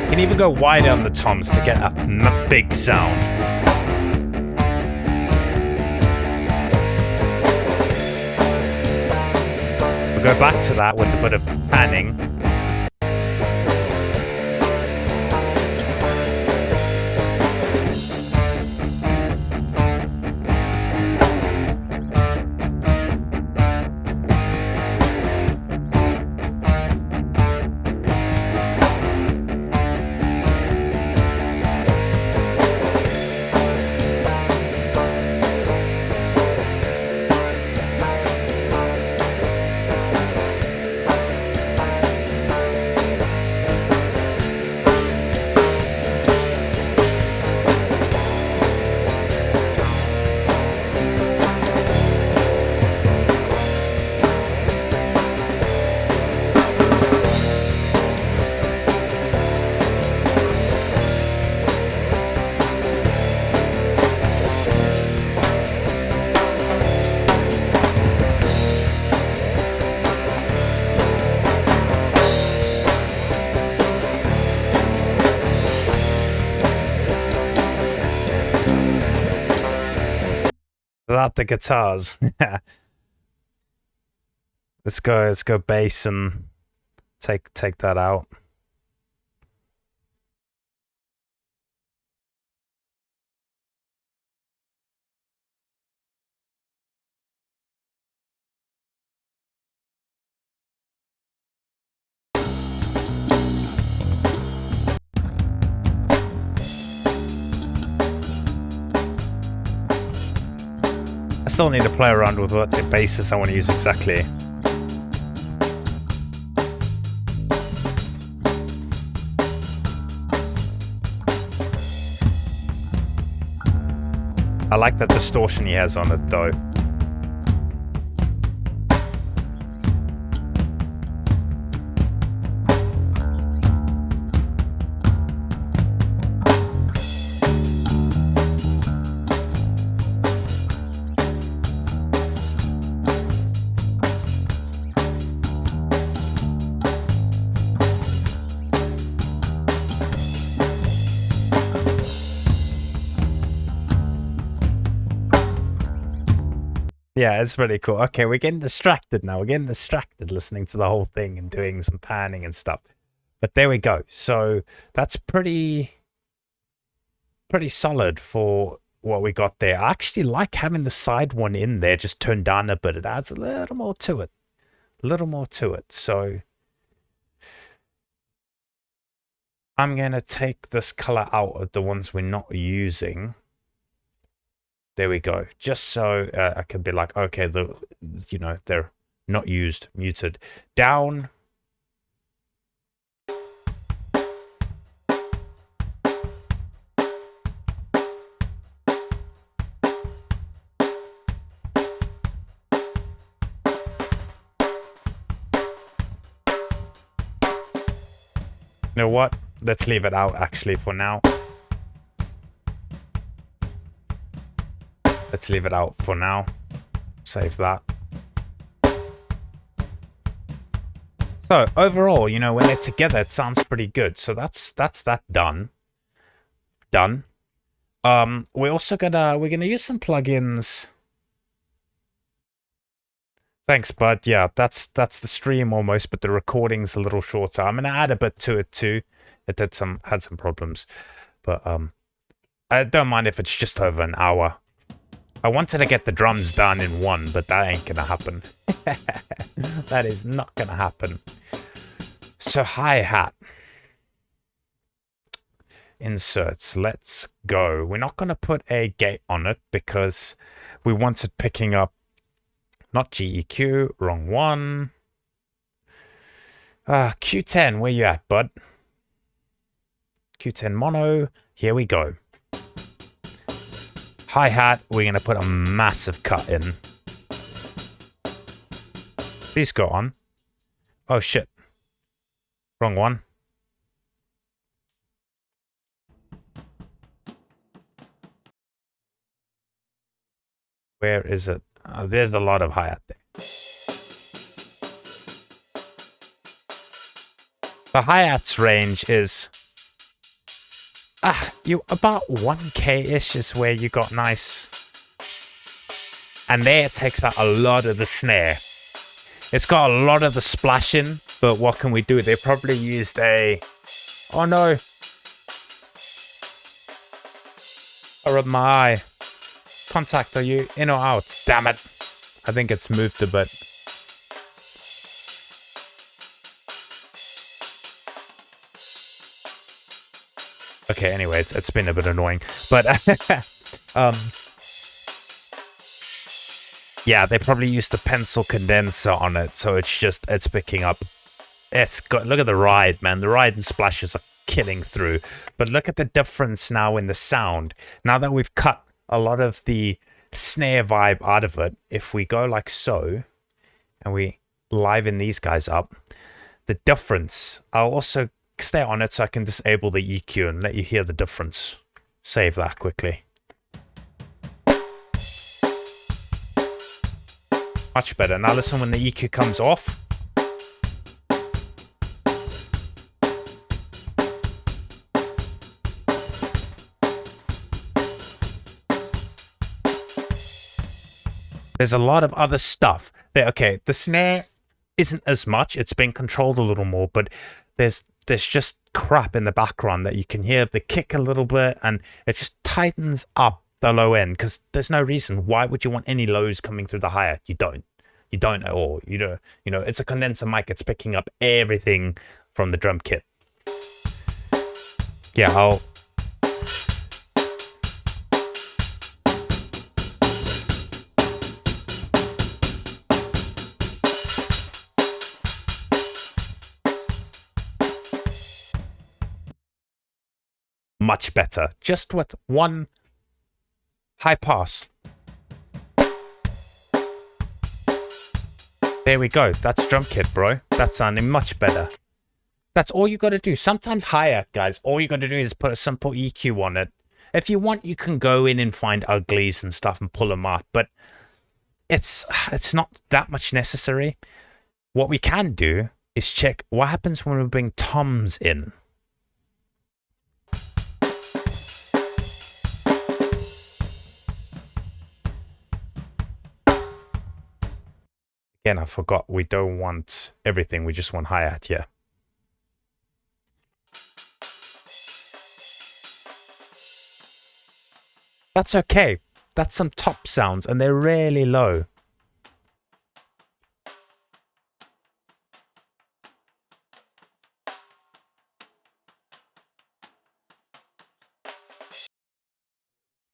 You can even go wider on the toms to get a big sound. We'll go back to that with a bit of panning. Without the guitars. let's go bass and take that out. I still need to play around with what the basses I want to use exactly. I like that distortion he has on it though. Yeah, it's pretty cool. Okay, we're getting distracted now. We're getting distracted listening to the whole thing and doing some panning and stuff. But there we go. So that's pretty solid for what we got there. I actually like having the side one in there just turned down a bit. It adds a little more to it. A little more to it. So I'm going to take this color out of the ones we're not using. There we go. Just so I can be like, okay, they're not used, muted. Down. You know what? Let's leave it out actually for now. Let's leave it out for now. Save that. So overall, you know, when they're together, it sounds pretty good. So that's that done. Done. We're also we're gonna use some plugins. Thanks, bud. Yeah, that's the stream almost, but the recording's a little shorter. I'm gonna add a bit to it too. It had some problems, but I don't mind if it's just over an hour. I wanted to get the drums done in one, but that ain't gonna happen. That is not gonna happen. So hi-hat. Inserts. Let's go. We're not gonna put a gate on it because we wanted picking up not GEQ, wrong one. Q10, where you at, bud? Q10 mono. Here we go. Hi-hat, we're going to put a massive cut in. Please go on. Oh, shit. Wrong one. Where is it? There's a lot of hi-hat there. The hi-hat's range is... you about 1K-ish is where you got nice. And there it takes out a lot of the snare. It's got a lot of the splashing, but what can we do? They probably used a... Oh no. I rubbed my eye. Contact, are you in or out? Damn it. I think it's moved a bit. Okay, anyway, it's been a bit annoying, but yeah, they probably used the pencil condenser on it, so it's picking up. Look at the ride, man. The ride and splashes are killing through, but look at the difference now in the sound. Now that we've cut a lot of the snare vibe out of it, if we go like so, and we liven these guys up, the difference. I'll also stay on it so I can disable the EQ and let you hear the difference. Save that quickly. Much better. Now listen when the EQ comes off. There's a lot of other stuff there. Okay, the snare isn't as much. It's been controlled a little more, but there's just crap in the background that you can hear the kick a little bit, and it just tightens up the low end because there's no reason. Why would you want any lows coming through the hi-hat? You don't at all. You know, it's a condenser mic. It's picking up everything from the drum kit. Yeah, I'll... Much better. Just what one High pass. There we go. That's drum kit, bro. That's sounding much better. That's all you got to do. Sometimes hi-hat, guys, all you got to do is put a simple EQ on it. If you want, you can go in and find uglies and stuff and pull them out, but it's not that much necessary. What we can do is check what happens when we bring toms in. Again, I forgot we don't want everything. We just want hi-hat here. That's okay. That's some top sounds, and they're really low.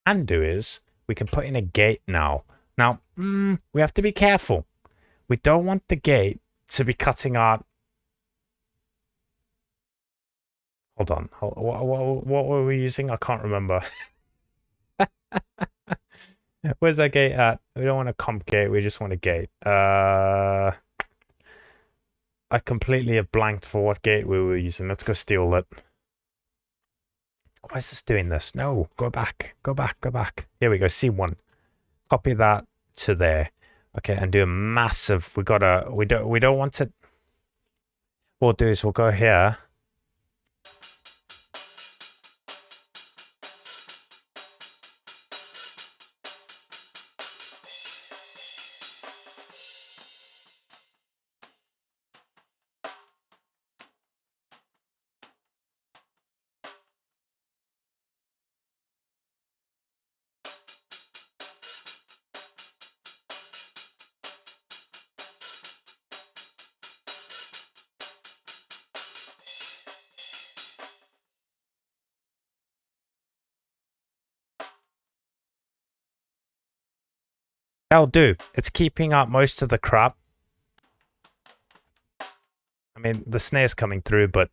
Can do is we can put in a gate now. Now, we have to be careful. We don't want the gate to be cutting out. Hold on. What were we using? I can't remember. Where's that gate at? We don't want a comp gate. We just want a gate. I completely have blanked for what gate we were using. Let's go steal it. Why is this doing this? No, go back. Go back. Go back. Here we go. C1. Copy that to there. Okay, and do a massive. We don't want it. What we'll do is we'll go here. That'll do. It's keeping out most of the crap. I mean, the snare's coming through, but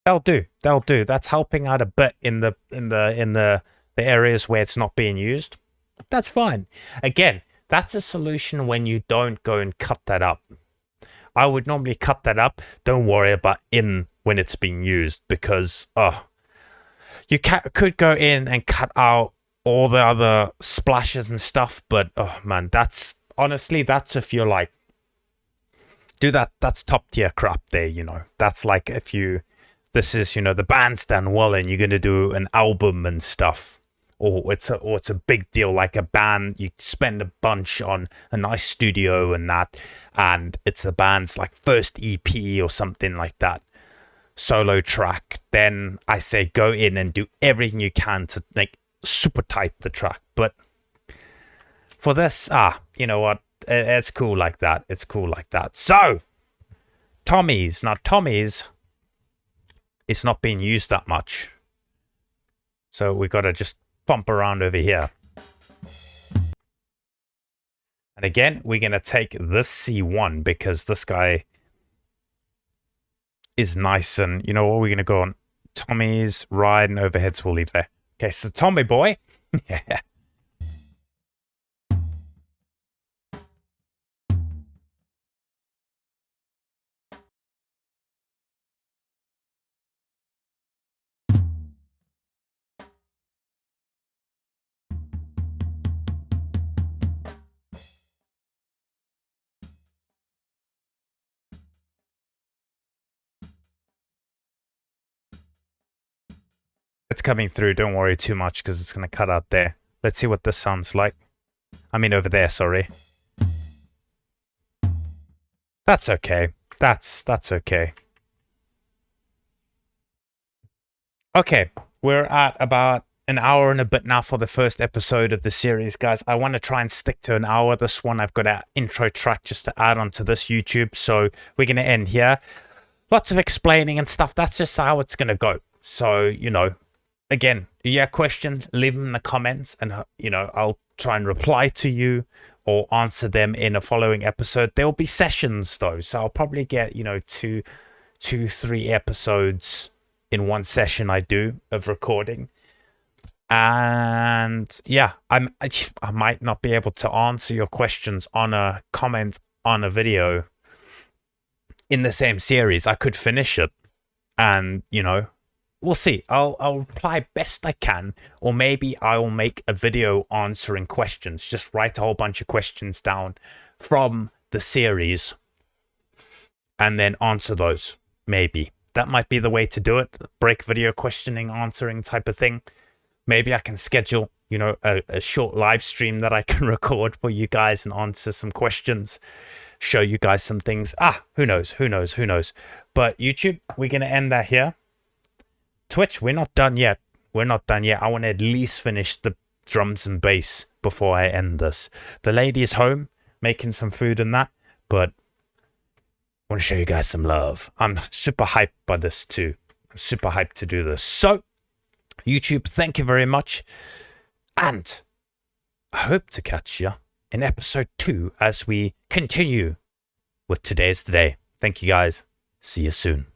that'll do. That'll do. That's helping out a bit in the areas where it's not being used. That's fine. Again, that's a solution when you don't go and cut that up. I would normally cut that up. Don't worry about in when it's being used, because you could go in and cut out all the other splashes and stuff, but oh man, that's honestly, that's if you're like do that, that's top tier crap there, you know. That's like if this is, you know, the band's done well and you're gonna do an album and stuff. Or it's a big deal, like a band, you spend a bunch on a nice studio and that, and it's the band's like first EP or something like that, solo track. Then I say go in and do everything you can to make super tight the track. But for this, you know what, it's cool like that. It's cool like that. So Tommy's, now Tommy's, it's not being used that much, so we got to just bump around over here. And again, we're going to take this C1 because this guy is nice. And you know what? We're going to go on Tommy's, ride, and overheads we'll leave there. Okay, so Tommy boy. Yeah. It's coming through. Don't worry too much because it's going to cut out there. Let's see what this sounds like. I mean, over there, sorry. That's okay. That's okay. Okay, we're at about an hour and a bit now for the first episode of the series, guys. I want to try and stick to an hour. This one, I've got an intro track just to add onto this YouTube. So we're going to end here. Lots of explaining and stuff. That's just how it's going to go. So, you know, again, if you have questions, leave them in the comments and, you know, I'll try and reply to you or answer them in a following episode. There will be sessions though, so I'll probably get, you know, two, 3 episodes in one session I do of recording. And yeah, I might not be able to answer your questions on a comment on a video in the same series. I could finish it, and you know, we'll see. I'll reply best I can, or maybe I'll make a video answering questions. Just write a whole bunch of questions down from the series and then answer those. Maybe that might be the way to do it. Break video questioning, answering type of thing. Maybe I can schedule, you know, a short live stream that I can record for you guys and answer some questions, show you guys some things. Who knows? But YouTube, we're going to end that here. Twitch, we're not done yet. I want to at least finish the drums and bass before I end this. The lady is home making some food and that, but I want to show you guys some love. I'm super hyped by this too. I'm super hyped to do this. So, YouTube, thank you very much. And I hope to catch you in episode 2 as we continue with Today's the Day. Thank you guys. See you soon.